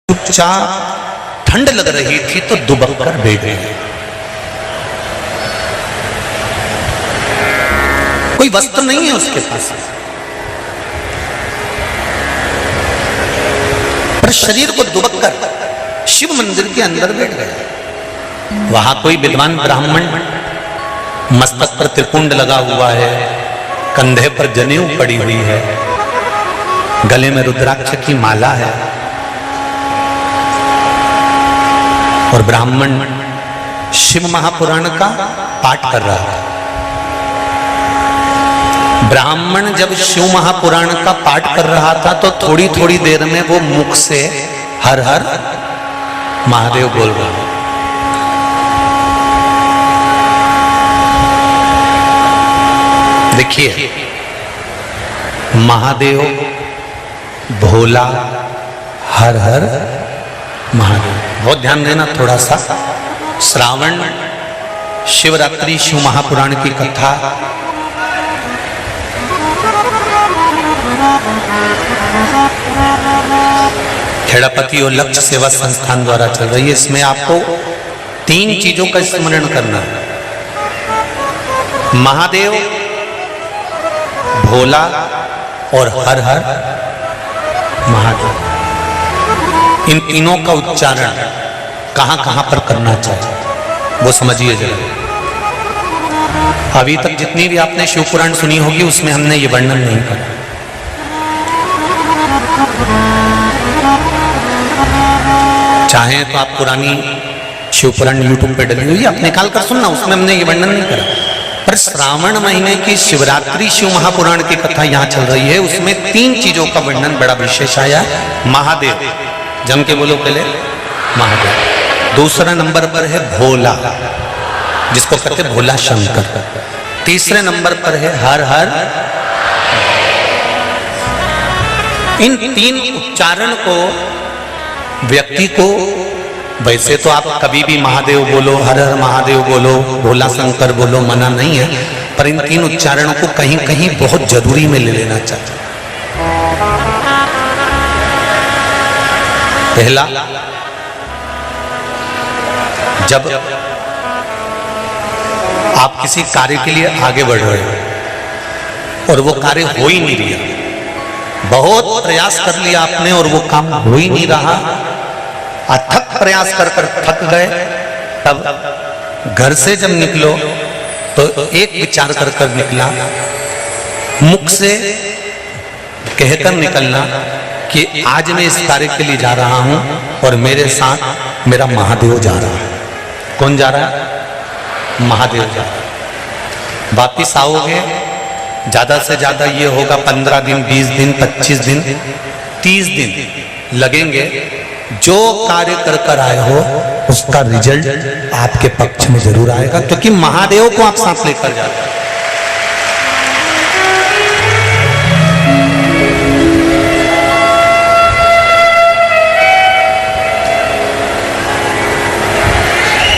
चुपचाप ठंड लग रही थी तो दुबक कर बैठ गए। कोई वस्त्र नहीं है उसके पास, पर शरीर को दुबक कर शिव मंदिर के अंदर बैठ गया। वहां कोई विद्वान ब्राह्मण मस्तक पर त्रिपुंड लगा हुआ है, कंधे पर जनेऊ पड़ी हुई है, गले में रुद्राक्ष की माला है और ब्राह्मण शिव महापुराण का पाठ कर रहा है। ब्राह्मण जब शिव महापुराण का पाठ कर रहा था तो थोड़ी थोड़ी देर में वो मुख से हर हर महादेव बोल रहा है। देखिए, महादेव, भोला, हर हर महादेव। बहुत ध्यान देना थोड़ा सा। श्रावण शिवरात्रि शिव महापुराण की कथा खेड़ापति और लक्ष्य सेवा संस्थान द्वारा चल रही है। इसमें आपको 3 चीजों का स्मरण करना है: महादेव, भोला और हर हर महादेव। इन तीनों का उच्चारण कहां कहां पर करना चाहिए वो समझिए जरा। अभी तक जितनी भी आपने शिव पुराण सुनी होगी उसमें हमने ये वर्णन नहीं करा। चाहे तो आप पुरानी शिव पुराण यूट्यूब पे डली हुई आप निकाल कर सुनना, उसमें हमने ये वर्णन नहीं करा। पर श्रावण महीने की शिवरात्रि शिव महापुराण की कथा यहाँ चल रही है, उसमें 3 चीजों का वर्णन बड़ा विशेष आया। महादेव, जम के बोलो पहले, महादेव। दूसरा नंबर पर है भोला, जिसको कहते हैं भोला शंकर। तीसरे नंबर पर है हर हर। इन 3 उच्चारण को व्यक्ति को, वैसे तो आप कभी भी महादेव बोलो, हर हर महादेव बोलो, भोला शंकर बोलो, मना नहीं है, पर इन 3 उच्चारणों को कहीं कहीं बहुत जरूरी में ले लेना चाहिए। पहला, जब आप किसी कार्य के लिए आगे बढ़ रहे हो और वो कार्य हो ही नहीं रहा, बहुत प्रयास कर लिया आपने और वो काम हो ही नहीं रहा, अथक प्रयास कर कर थक गए, तब घर से जब निकलो तो एक विचार कर कर निकला, मुख से कहकर निकलना कि आज मैं इस कार्य के लिए जा रहा हूं और मेरे साथ मेरा महादेव जा रहा है। कौन जा रहा है? महादेव जा रहा है। वापिस आओगे, ज्यादा से ज्यादा ये होगा 15 दिन, 20 दिन, 25 दिन, 30 दिन लगेंगे। जो कार्य कर कर आए हो उसका रिजल्ट आपके पक्ष में जरूर आएगा, क्योंकि महादेव को आप साथ लेकर जाते हैं।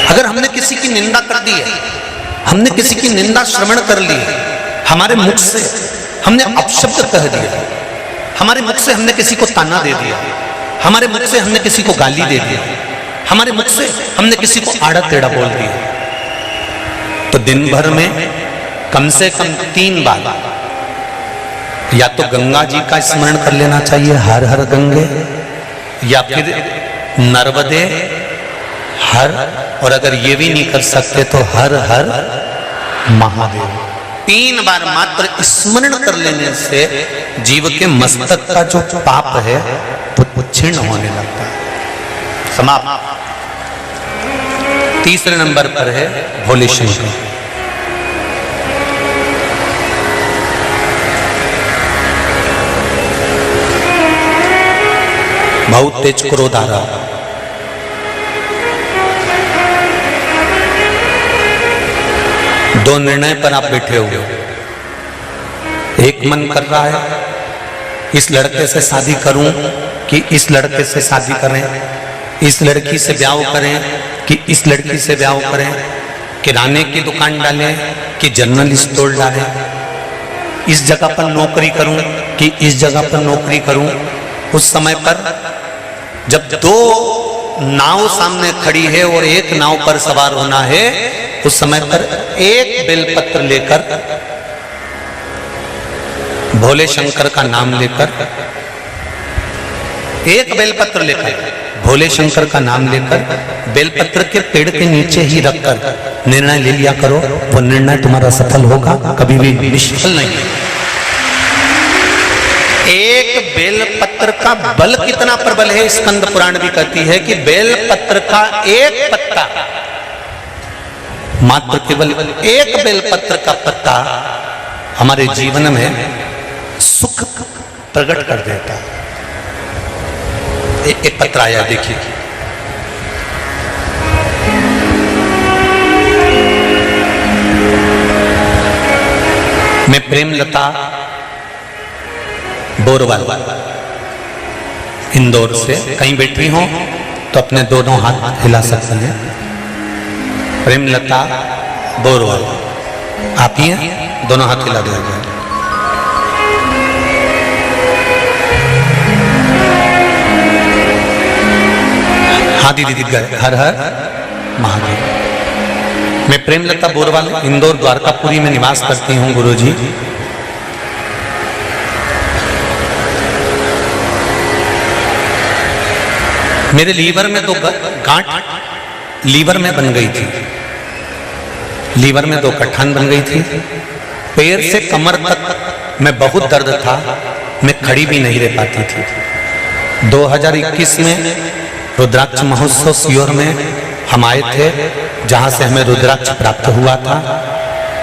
अगर हमने किसी की निंदा कर दी है, हमने किसी की निंदा श्रवण कर ली है, हमारे मुख से हमने अपशब्द कह दिया, हमारे मुख से हमने किसी को ताना दे दिया, हमारे मुख से हमने किसी को गाली दे दिया, हमारे मुख से हमने किसी को आड़ा टेढ़ा बोल दिया, तो दिन भर में कम से कम 3 बार या तो गंगा जी का स्मरण कर लेना चाहिए, हर हर गंगे, या फिर नर्मदे हर, और अगर ये भी नहीं कर सकते तो हर हर महादेव। 3 बार मात्र स्मरण कर लेने से जीव के मस्तक का जो पाप है वो क्षीण होने लगता है, समाप्त। तीसरे नंबर पर है भोले शंकर। बहुत तेज क्रोध आ रहा, दो निर्णय पर आप बैठे हो। एक मन कर रहा है इस लड़के से शादी करूं कि इस लड़के से शादी करें, इस लड़की से ब्याह करें कि इस लड़की से ब्याह करें, किराने की दुकान डालें कि जनरल स्टोर डालें, इस जगह पर नौकरी करूं कि इस जगह पर नौकरी करूं। उस समय पर जब दो नाव सामने खड़ी है और एक नाव पर सवार होना है, उस समय पर एक बेलपत्र लेकर, भोले शंकर का नाम लेकर, एक बेलपत्र लेकर, भोले शंकर का नाम लेकर, बेलपत्र के पेड़ के नीचे ही रखकर निर्णय ले लिया करो। वो निर्णय तुम्हारा सफल होगा, कभी भी निष्फल नहीं। एक बेलपत्र का बल कितना प्रबल है, स्कंद पुराण भी कहती है कि बेलपत्र का एक पत्ता, मात्र केवल एक बेलपत्र का पत्ता हमारे जीवन में सुख प्रकट कर देता है। एक पत्र आया, देखिए, मैं प्रेमलता बोरवाल इंदौर से, कहीं बैठी हो तो अपने दोनों हाथ हिला सकते हैं। प्रेमलता बोरवाल, आप ही हैं, दोनों हाथ हिला दिया जाए। हाँ दीदी गए, हर हर महादेव। मैं प्रेमलता बोरवाल इंदौर द्वारकापुरी में निवास करती हूँ गुरुजी। मेरे लीवर में तो गांठ लीवर में बन गई थी, लीवर में 2 गठान बन गई थी। पैर से कमर तक मैं बहुत दर्द था, मैं खड़ी भी नहीं रह पाती थी। 2021 में रुद्राक्ष महोत्सव सीहोर में हम आए थे, जहां से हमें रुद्राक्ष प्राप्त हुआ था।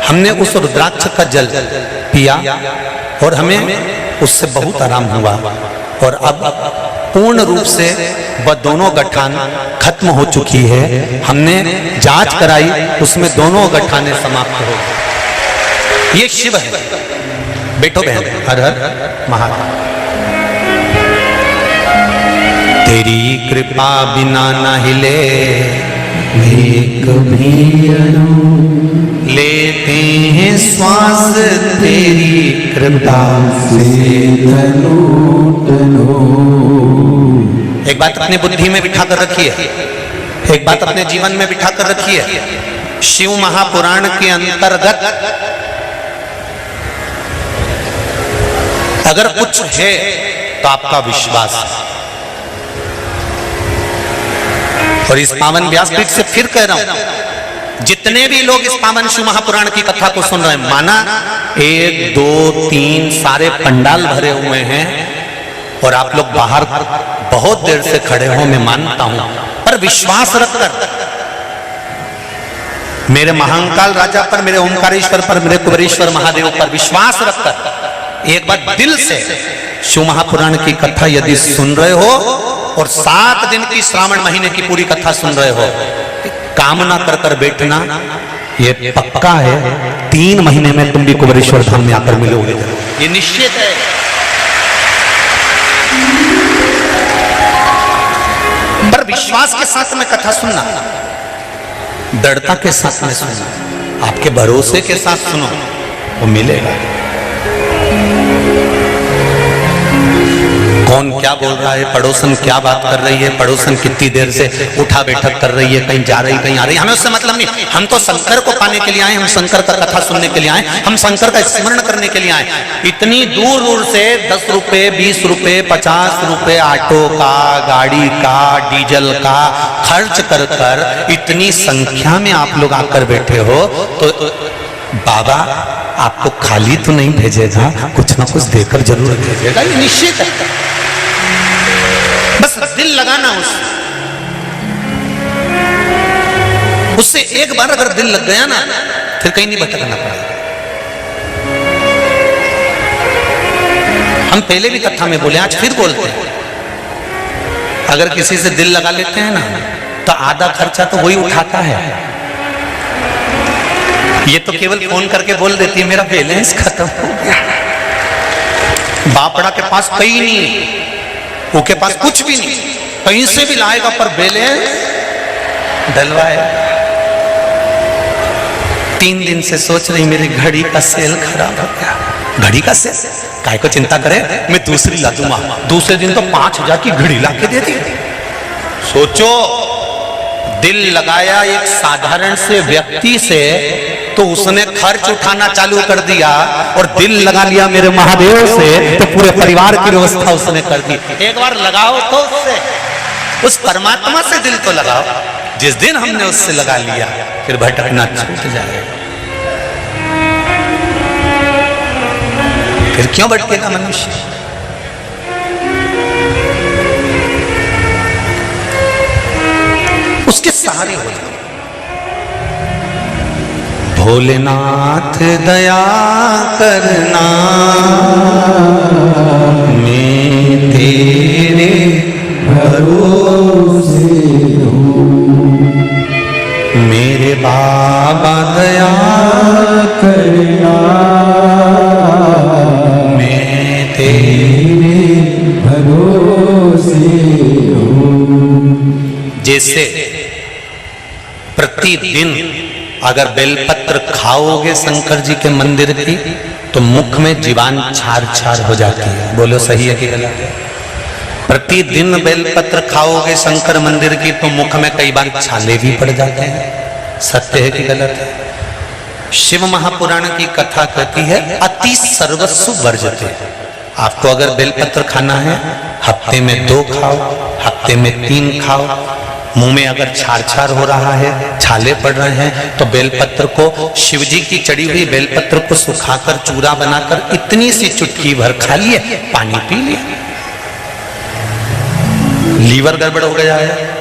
हमने उस रुद्राक्ष का जल पिया और हमें उससे बहुत आराम हुआ, और अब पूर्ण रूप से वह दोनों गठान खत्म हो चुकी है। हमने जांच कराई, उसमें दोनों गठाने समाप्त हो गए। ये शिव है। बैठो बहन, हर हर महादेव। तेरी कृपा बिना न हिले कभी लेते हैं श्वास, तेरी कृपा से एक बात अपनी बुद्धि में बिठा कर रखिए, एक बात अपने जीवन में बिठा कर रखिए। शिव महापुराण के अंतर्गत अगर कुछ है तो आपका विश्वास। और इस पावन व्यासपीठ से फिर कह रहा हूं, जितने भी लोग इस पावन शिव महापुराण की कथा को सुन रहे हैं, माना 1 2 3 सारे पंडाल भरे हुए हैं और आप लोग बाहर बहुत देर से खड़े हो, मैं मानता हूं, पर विश्वास रखकर मेरे महाकाल राजा पर, मेरे ओमकारेश्वर पर, मेरे कुबेरेश्वर महादेव पर विश्वास रखकर एक बार दिल से शिव महापुराण की कथा यदि सुन रहे हो और 7 दिन की श्रावण महीने की पूरी कथा सुन रहे हो, कामना कर कर बैठना, ये पक्का है 3 महीने में तुम भी कुबेरेश्वर धाम में आकर मिलोगे, ये निश्चित है। पर विश्वास के साथ में कथा सुनना, दृढ़ता के साथ में सुनना, आपके भरोसे के साथ सुनो, वो मिलेगा। कौन क्या बोल रहा है, पड़ोसन क्या बात कर रही है, पड़ोसन कितनी देर से उठा बैठक कर रही है, कहीं जा रही कहीं आ रही, हमें उससे मतलब नहीं। हम तो शंकर को पाने के लिए आए, हम शंकर का कथा सुनने के लिए आए, हम शंकर का स्मरण करने के लिए आए। इतनी दूर दूर से 10 रुपए 20 रुपए 50 रुपए ऑटो का, गाड़ी का, डीजल का खर्च कर कर इतनी संख्या में आप लोग आकर बैठे हो, तो बाबा आपको खाली तो नहीं भेजेगा, कुछ ना कुछ देकर जरूर भेजेगा, ये निश्चित है। बस दिल लगाना उससे एक बार अगर दिल लग गया ना, फिर कहीं नहीं भटकना पड़ेगा। हम पहले भी कथा में बोले, आज फिर बोलते हैं, अगर किसी से दिल लगा लेते हैं ना, तो आधा खर्चा तो वही उठाता है। ये तो केवल फोन करके बोल देती है मेरा बैलेंस खत्म हो गया। बापड़ा के पास कहीं नहीं, वो के पास कुछ भी नहीं, कहीं से भी लाएगा पर बैलेंस डलवाए। 3 दिन से सोच रही मेरी घड़ी का सेल खराब हो गया। घड़ी का सेल काय को चिंता करे, मैं दूसरी ला दूंगा। दूसरे दिन तो 5000 की घड़ी ला के दे दी। सोचो, दिल लगाया एक साधारण से व्यक्ति से तो उसने खर्च उठाना चालू कर दिया, और दिल लगा लिया मेरे महादेव से तो पूरे परिवार की व्यवस्था उसने कर दी। एक बार लगाओ तो उससे, उस परमात्मा से दिल तो लगाओ। जिस दिन हमने उससे लगा लिया फिर भटकना छूट जाएगा। फिर क्यों भटकेगा मनुष्य? उसके सहारे हो जाओ। भोलेनाथ दया करना, मैं तेरे भरोसे हूँ। मेरे बाबा दया करना, मैं तेरे भरोसे हूँ। जैसे प्रतिदिन अगर बेलपत्र खाओगे शंकर जी के मंदिर की तो मुख में जीवान छार छार हो जाती है। बोलो सही है कि गलत है? प्रतिदिन बेलपत्र खाओगे शंकर मंदिर की तो मुख में कई बार छाले भी पड़ जाते हैं। सत्य है कि गलत है? शिव महापुराण की कथा कहती है अति सर्वस्व वर्जते। आपको अगर बेलपत्र खाना है हफ्ते में 2 खाओ, हफ्ते में 3 खाओ। मुंह में अगर छार छार हो रहा है, छाले पड़ रहे हैं, तो बेलपत्र को, शिवजी की चढ़ी हुई बेलपत्र को सुखाकर चूरा बनाकर इतनी सी चुटकी भर खा लिए, पानी पी लिया। लीवर गड़बड़ हो गया है